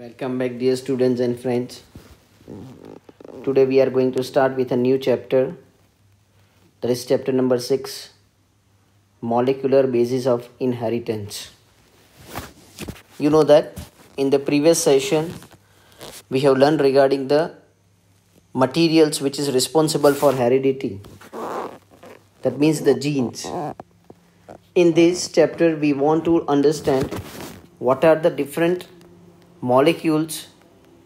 Welcome back, dear students and friends. Today we are going to start with a new chapter. That is chapter number 6, Molecular Basis of Inheritance. You know that in the previous session we have learned regarding the materials which is responsible for heredity. That means the genes. In this chapter we want to understand what are the different molecules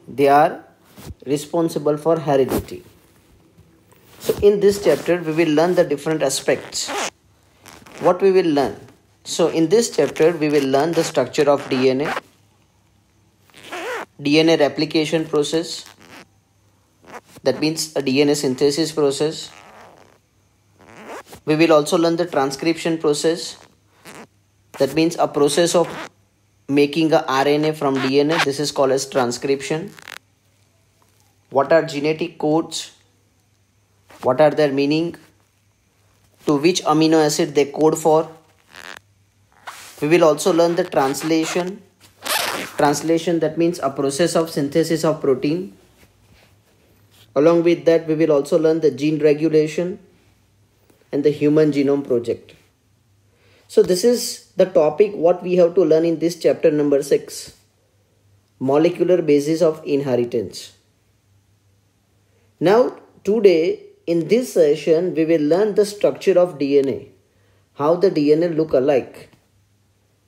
they are responsible for heredity. So in this chapter we will learn the different aspects. What we will learn? So in this chapter we will learn the structure of DNA replication process, that means a DNA synthesis process. We will also learn the transcription process, that means a process of making a RNA from DNA. This is called as transcription. What are genetic codes? What are their meaning? To which amino acid they code for? We will also learn the translation. Translation, that means a process of synthesis of protein. Along with that we will also learn the gene regulation and the Human Genome Project. So this is the topic what we have to learn in this chapter number 6, Molecular Basis of Inheritance. Now today in this session we will learn the structure of DNA, how the DNA look alike.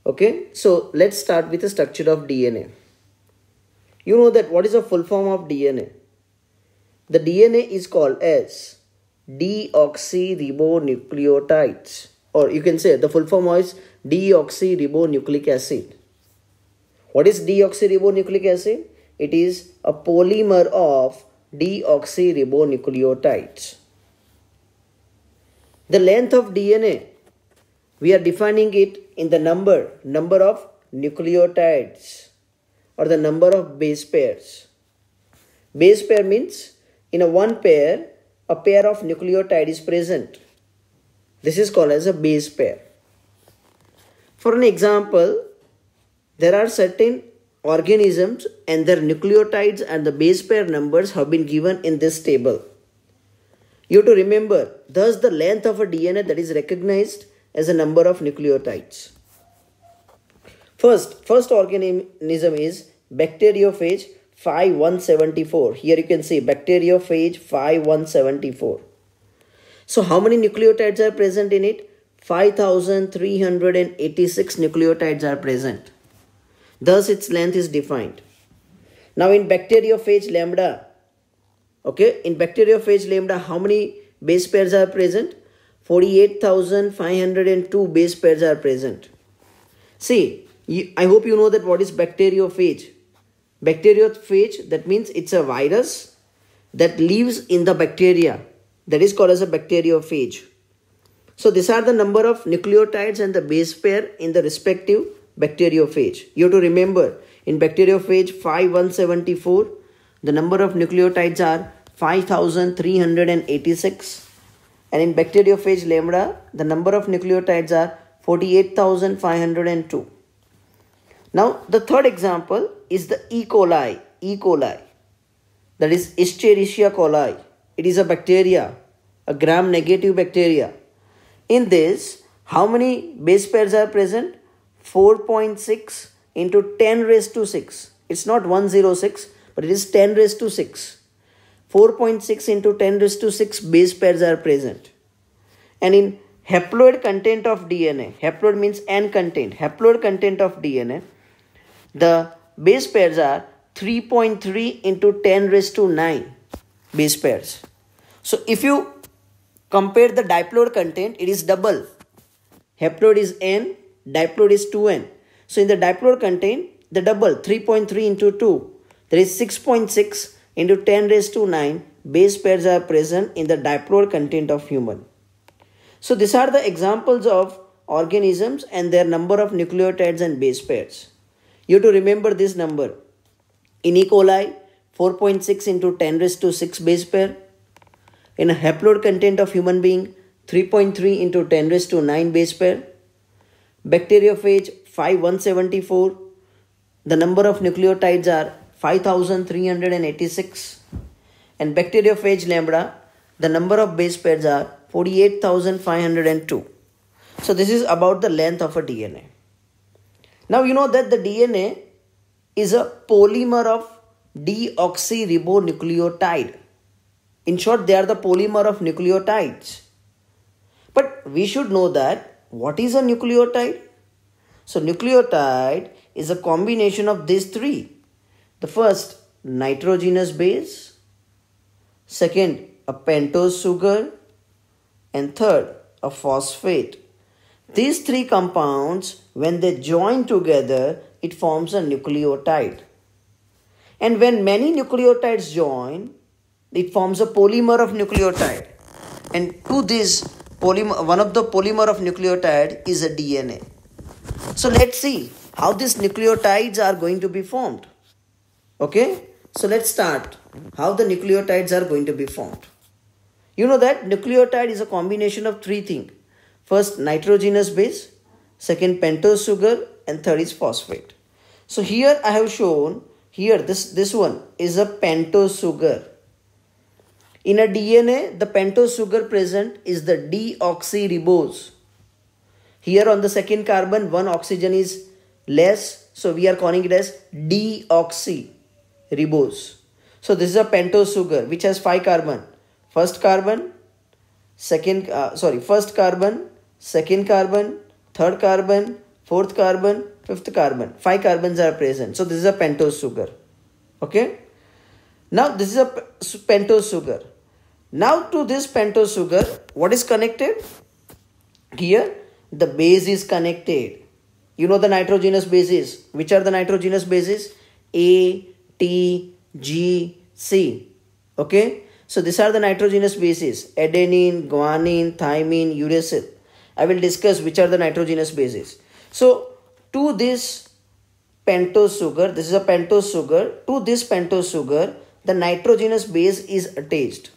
Okay, so let's start with the structure of DNA. You know that what is the full form of DNA? The DNA is called as deoxyribonucleotides, or you can say the full form is deoxyribonucleic acid. What is deoxyribonucleic acid? It is a polymer of deoxyribonucleotides. The length of DNA, we are defining it in the number of nucleotides or the number of base pairs. Base pair means in a one pair, a pair of nucleotide is present. This is called as a base pair. For an example, there are certain organisms and their nucleotides and the base pair numbers have been given in this table. You have to remember, thus the length of a DNA that is recognized as a number of nucleotides. First organism is bacteriophage 5174. Here you can see bacteriophage 5174. So how many nucleotides are present in it? 5386 nucleotides are present. Thus its length is defined. Now in bacteriophage lambda, okay, in bacteriophage lambda how many base pairs are present? 48,502 base pairs are present. See, I hope you know that what is bacteriophage. Bacteriophage, that means it's a virus that lives in the bacteria. That is called as a bacteriophage. So these are the number of nucleotides and the base pair in the respective bacteriophage. You have to remember, in bacteriophage 5174, the number of nucleotides are 5386. And in bacteriophage lambda, the number of nucleotides are 48,502. Now the third example is the E. coli. E. coli, that is Escherichia coli. It is a bacteria, a gram-negative bacteria. In this, how many base pairs are present? 4.6 into 10 raised to 6. It's not 106, but it is 10 raised to 6. 4.6 into 10 raised to 6 base pairs are present. And in haploid content of DNA, haploid means N content, haploid content of DNA, the base pairs are 3.3 into 10 raised to 9 base pairs. So if you compare the diploid content, it is double. Haploid is N, diploid is 2N. So in the diploid content, the double 3.3 into 2, there is 6.6 into 10 raised to 9 base pairs are present in the diploid content of human. So these are the examples of organisms and their number of nucleotides and base pairs. You have to remember this number. In E. coli, 4.6 into 10 raised to 6 base pair. In a haploid content of human being, 3.3 into 10 raised to 9 base pair. Bacteriophage 5174, the number of nucleotides are 5386, and bacteriophage lambda, the number of base pairs are 48,502. So this is about the length of a DNA. Now you know that the DNA is a polymer of deoxyribonucleotide. In short, they are the polymer of nucleotides. But we should know that what is a nucleotide? So nucleotide is a combination of these three. The first, nitrogenous base. Second, a pentose sugar. And third, a phosphate. These three compounds, when they join together, it forms a nucleotide. And when many nucleotides join, it forms a polymer of nucleotide. And to this polymer, one of the polymer of nucleotide is a DNA. So let's see how these nucleotides are going to be formed. Okay, so let's start how the nucleotides are going to be formed. You know that nucleotide is a combination of three things. First, nitrogenous base. Second, pentose sugar. And third is phosphate. So here I have shown, here this one is a pentose sugar. In a DNA, the pentose sugar present is the deoxyribose. Here on the second carbon, one oxygen is less. So we are calling it as deoxyribose. So this is a pentose sugar which has 5 carbon. First carbon, first carbon, second carbon, third carbon, fourth carbon, fifth carbon. 5 carbons are present. So this is a pentose sugar. Okay. Now this is a pentose sugar. Now to this pentose sugar, what is connected? Here the base is connected. You know the nitrogenous bases. Which are the nitrogenous bases? A, T, G, C. Okay. So these are the nitrogenous bases. Adenine, guanine, thymine, uracil. I will discuss which are the nitrogenous bases. So to this pentose sugar, this is a pentose sugar. To this pentose sugar, the nitrogenous base is attached.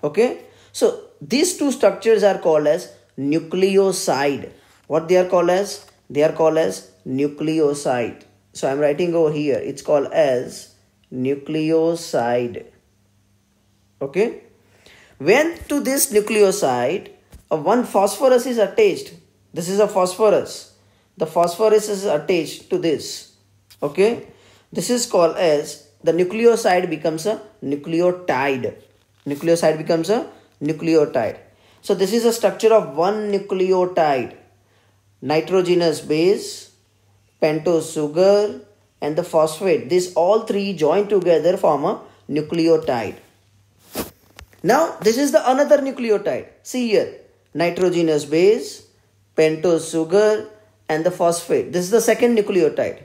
Okay. So these two structures are called as nucleoside. What they are called as? They are called as nucleoside. So I am writing over here. It's called as nucleoside. Okay. When to this nucleoside, one phosphorus is attached. This is a phosphorus. The phosphorus is attached to this. Okay. This is called as, the nucleoside becomes a nucleotide. Nucleoside becomes a nucleotide. So this is a structure of one nucleotide. Nitrogenous base, pentose sugar, and the phosphate. These all three join together form a nucleotide. Now this is the another nucleotide. See here, nitrogenous base, pentose sugar, and the phosphate. This is the second nucleotide.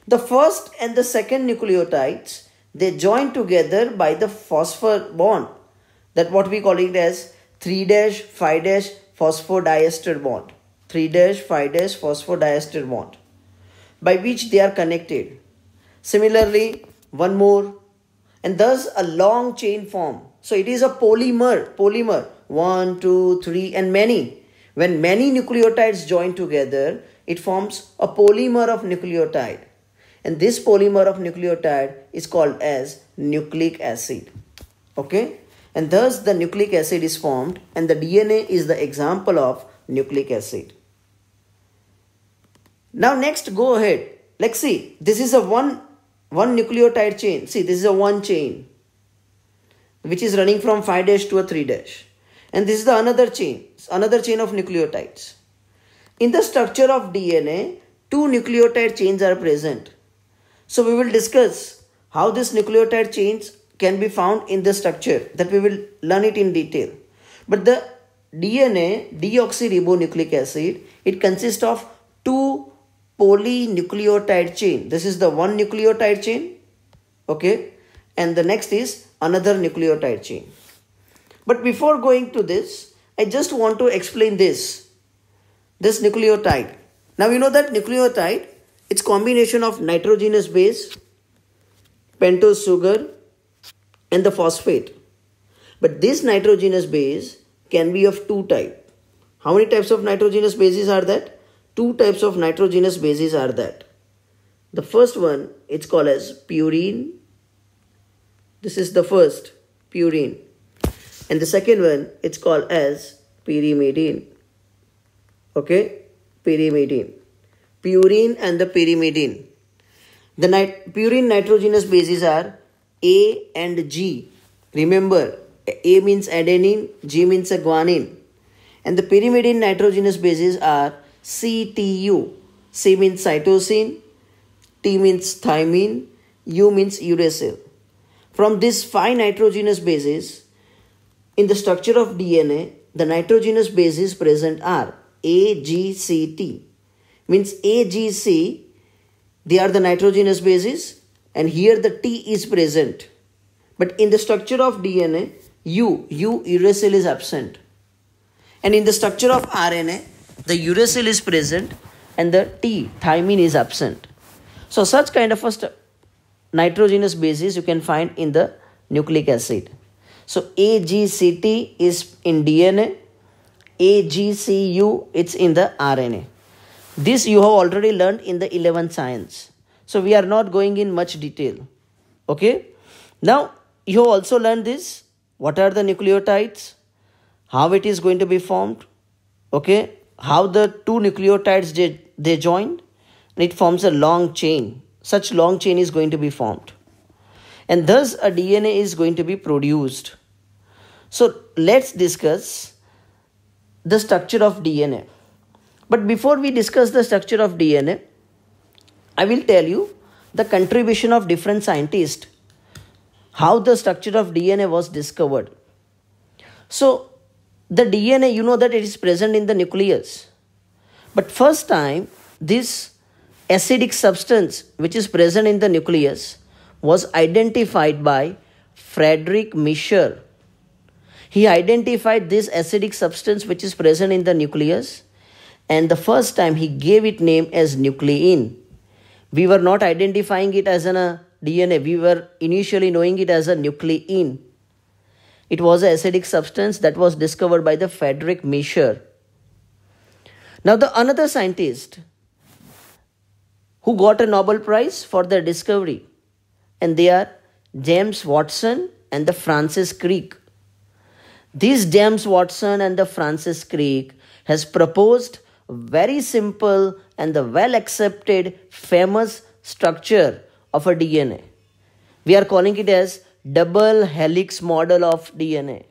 The first and the second nucleotides, they join together by the phosphor bond. That what we call it as 3-5- phosphodiester bond. 3-5- phosphodiester bond, by which they are connected. Similarly, one more, and thus a long chain form. So it is a polymer, 1, 2, 3 and many. When many nucleotides join together, it forms a polymer of nucleotide. And this polymer of nucleotide is called as nucleic acid. Okay. And thus the nucleic acid is formed, and the DNA is the example of nucleic acid. Now next, go ahead. Let's see. This is a one nucleotide chain. See, this is a one chain which is running from 5- to a 3-. And this is the another chain of nucleotides. In the structure of DNA, 2 nucleotide chains are present. So we will discuss how this nucleotide chains can be found in the structure, that we will learn it in detail. But the DNA, deoxyribonucleic acid, it consists of 2 polynucleotide chain. This is the one nucleotide chain. Okay. And the next is another nucleotide chain. But before going to this, I just want to explain this nucleotide. Now you know that nucleotide, it's combination of nitrogenous base, pentose sugar, and the phosphate. But this nitrogenous base can be of 2 types. How many types of nitrogenous bases are that? 2 types of nitrogenous bases are that. The first one, it's called as purine. This is the first, purine. And the second one, it's called as pyrimidine. Okay, pyrimidine. Purine and the pyrimidine. The purine nitrogenous bases are A and G. Remember, A means adenine, G means a guanine. And the pyrimidine nitrogenous bases are CTU. C means cytosine, T means thymine, U means uracil. From these 5 nitrogenous bases, in the structure of DNA, the nitrogenous bases present are A, G, C, T. Means A, G, C, they are the nitrogenous bases, and here the T is present. But in the structure of DNA, U, uracil is absent. And in the structure of RNA, the uracil is present and the T, thymine, is absent. So such kind of a nitrogenous bases you can find in the nucleic acid. So AGCT is in DNA, AGCU it's in the RNA. This you have already learned in the 11th science. So we are not going in much detail. Okay. Now you have also learned this. What are the nucleotides? How it is going to be formed. Okay. How the 2 nucleotides they join. It forms a long chain. Such long chain is going to be formed. And thus a DNA is going to be produced. So let's discuss the structure of DNA. But before we discuss the structure of DNA, I will tell you the contribution of different scientists, how the structure of DNA was discovered. So the DNA, you know that it is present in the nucleus. But first time this acidic substance which is present in the nucleus was identified by Friedrich Miescher. He identified this acidic substance which is present in the nucleus, and the first time he gave it name as nuclein. We were not identifying it as a DNA. We were initially knowing it as a nuclein. It was an acidic substance that was discovered by the Friedrich Miescher. Now the another scientist who got a Nobel Prize for their discovery, and they are James Watson and the Francis Crick. This James Watson and the Francis Crick has proposed very simple and the well accepted famous structure of a DNA. We are calling it as double helix model of DNA,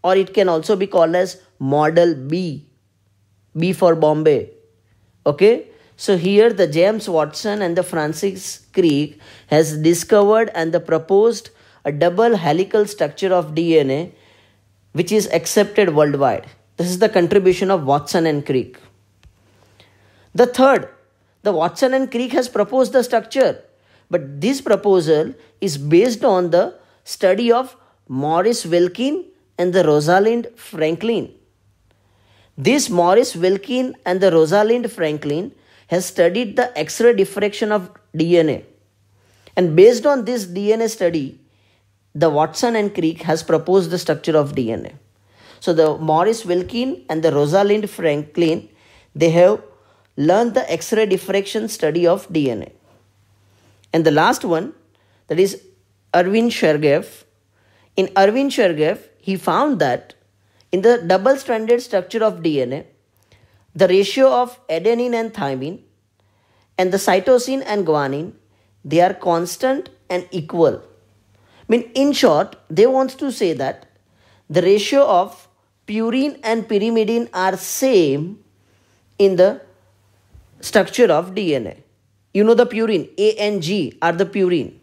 or it can also be called as model B. B for Bombay. Okay. So here the James Watson and the Francis Crick has discovered and proposed a double helical structure of DNA which is accepted worldwide. This is the contribution of Watson and Crick. The third, the Watson and Crick has proposed the structure, but this proposal is based on the study of Maurice Wilkin and the Rosalind Franklin. This Maurice Wilkin and the Rosalind Franklin has studied the X-ray diffraction of DNA, and based on this DNA study, the Watson and Crick has proposed the structure of DNA. So the Maurice Wilkin and the Rosalind Franklin, they have learned the X-ray diffraction study of DNA. And the last one, that is Erwin Chargaff. In Erwin Chargaff, he found that in the double-stranded structure of DNA, the ratio of adenine and thymine and the cytosine and guanine, they are constant and equal. In short, they want to say that the ratio of purine and pyrimidine are same in the structure of DNA. You know the purine, A and G are the purine.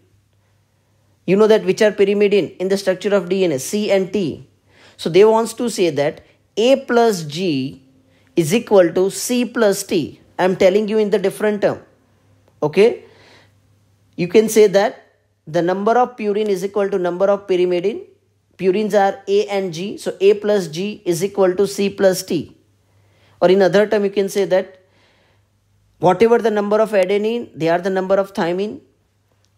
You know that which are pyrimidine in the structure of DNA, C and T. So they want to say that A plus G is equal to C plus T. I am telling you in the different term. Okay. You can say that the number of purine is equal to number of pyrimidine. Purines are A and G. So A plus G is equal to C plus T. Or in other term, you can say that whatever the number of adenine, they are the number of thymine.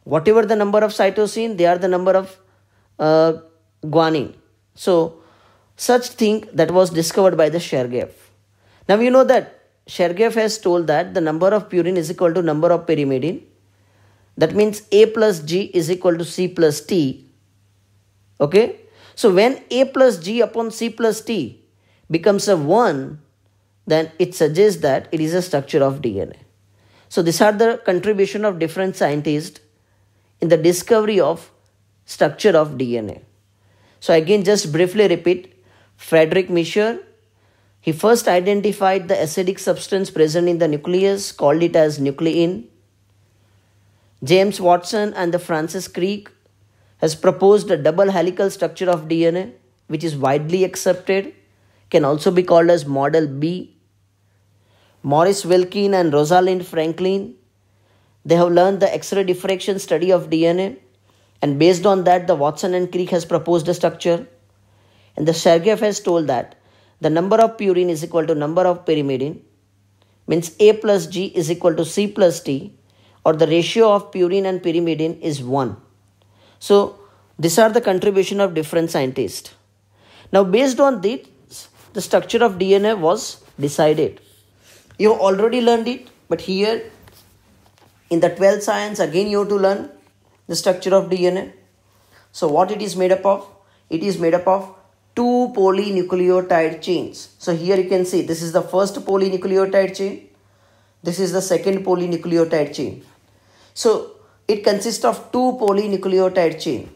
Whatever the number of cytosine, they are the number of guanine. So such thing that was discovered by the Chargaff. Now you know that Shergaff has told that the number of purine is equal to number of pyrimidine. That means A plus G is equal to C plus T. Okay. So when A plus G upon C plus T becomes a 1, then it suggests that it is a structure of DNA. So these are the contribution of different scientists in the discovery of structure of DNA. So again, just briefly repeat. Friedrich Miescher, he first identified the acidic substance present in the nucleus, called it as nuclein. James Watson and the Francis Crick has proposed a double helical structure of DNA, which is widely accepted, can also be called as model B. Maurice Wilkin and Rosalind Franklin, they have learned the X-ray diffraction study of DNA, and based on that the Watson and Crick has proposed a structure, and the Shergaff has told that the number of purine is equal to number of pyrimidine, means A plus G is equal to C plus T, or the ratio of purine and pyrimidine is 1. So these are the contribution of different scientists. Now based on this, the structure of DNA was decided. You have already learned it, but here in the 12th science again you have to learn the structure of DNA. So what it is made up of? It is made up of 2 polynucleotide chains. So here you can see this is the first polynucleotide chain. This is the second polynucleotide chain. So it consists of 2 polynucleotide chain.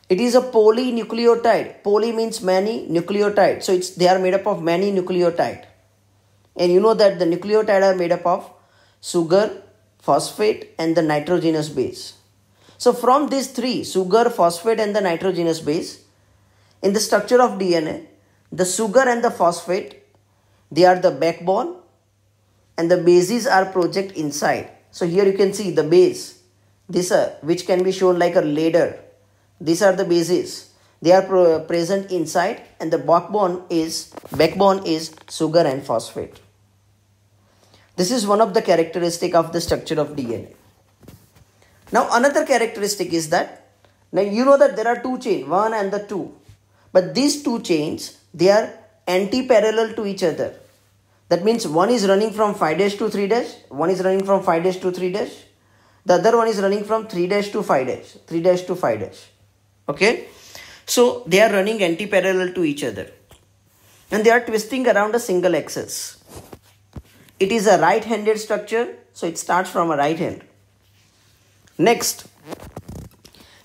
It is a polynucleotide. Poly means many, nucleotide. So they are made up of many nucleotide. And you know that the nucleotide are made up of sugar, phosphate and the nitrogenous base. So from these 3, sugar, phosphate and the nitrogenous base, in the structure of DNA, the sugar and the phosphate, they are the backbone and the bases are project inside. So here you can see the base, this which can be shown like a ladder. These are the bases. They are present inside, and the backbone is sugar and phosphate. This is one of the characteristic of the structure of DNA. Now another characteristic is that, now you know that there are 2 chains, 1 and the 2. But these 2 chains, they are anti-parallel to each other. That means one is running from 5' to 3', one is running from 5' to 3', the other one is running from 3' to 5', 3' to 5'. Okay. So they are running anti-parallel to each other. And they are twisting around a single axis. It is a right-handed structure. So it starts from a right hand. Next,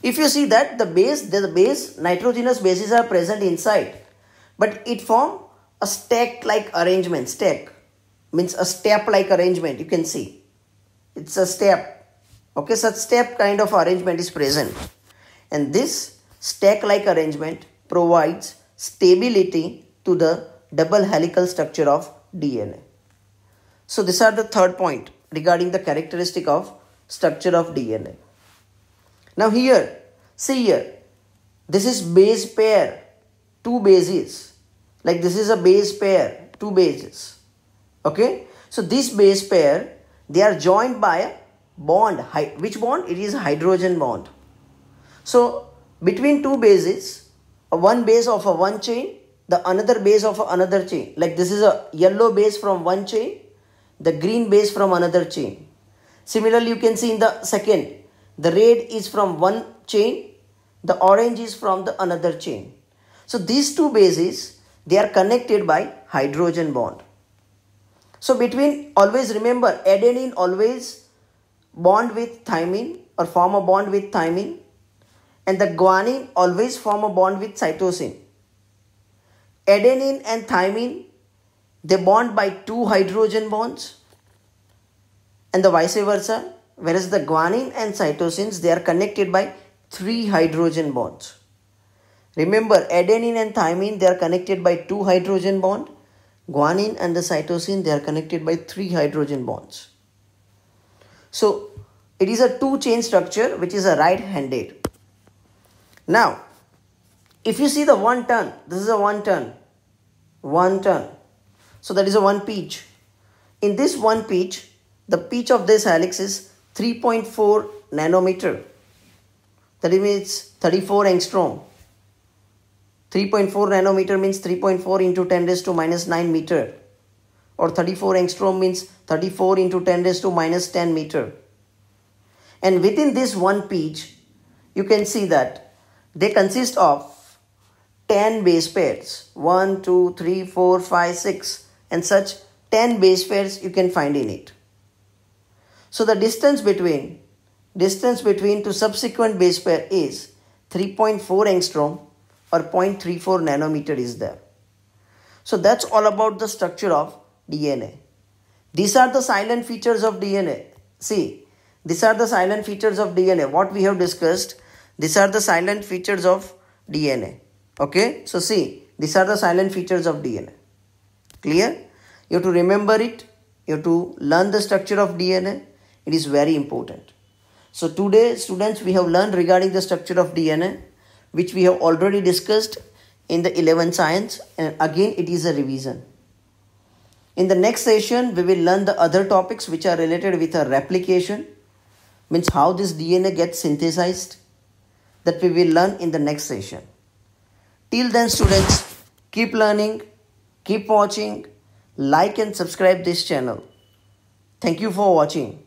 if you see that the base nitrogenous bases are present inside, but it form a stack-like arrangement. Stack means a step-like arrangement. You can see it's a step. Okay, such step kind of arrangement is present, and this stack-like arrangement provides stability to the double helical structure of DNA. So these are the third point regarding the characteristic of structure of DNA. Now here, see here, this is base pair, 2 bases. Like this is a base pair, 2 bases. Okay. So this base pair, they are joined by a bond. Which bond? It is a hydrogen bond. So between 2 bases, one base of a one chain, the another base of another chain. Like this is a yellow base from one chain, the green base from another chain. Similarly, you can see in the second, the red is from one chain, the orange is from the another chain. So these 2 bases, they are connected by hydrogen bond. So between, always remember, adenine always bond with thymine or form a bond with thymine, and the guanine always form a bond with cytosine. Adenine and thymine, they bond by 2 hydrogen bonds, and the vice versa, whereas the guanine and cytosines, they are connected by 3 hydrogen bonds. Remember, adenine and thymine, they are connected by 2 hydrogen bond. Guanine and the cytosine, they are connected by 3 hydrogen bonds. So it is a 2 chain structure which is a right-handed. Now, if you see the 1 turn, this is a 1 turn. 1 turn. So that is a 1 pitch. In this 1 pitch, the pitch of this helix is 3.4 nanometer. That means 34 angstrom. 3.4 nanometer means 3.4 into 10 raised to minus 9 meter. or 34 angstrom means 34 into 10 raised to minus 10 meter. And within this one pitch, you can see that they consist of 10 base pairs. 1, 2, 3, 4, 5, 6 and such 10 base pairs you can find in it. So the distance between to subsequent base pair is 3.4 angstrom or 0.34 nanometer is there. So that's all about the structure of DNA. These are the silent features of DNA. See, these are the silent features of DNA. What we have discussed, these are the silent features of DNA. Okay, so see, these are the silent features of DNA. Clear? You have to remember it. You have to learn the structure of DNA. It is very important. So today, students, we have learned regarding the structure of DNA, which we have already discussed in the 11th science, and again it is a revision. In the next session, we will learn the other topics which are related with a replication, means how this DNA gets synthesized, that we will learn in the next session. Till then, students, keep learning, keep watching, like and subscribe this channel. Thank you for watching.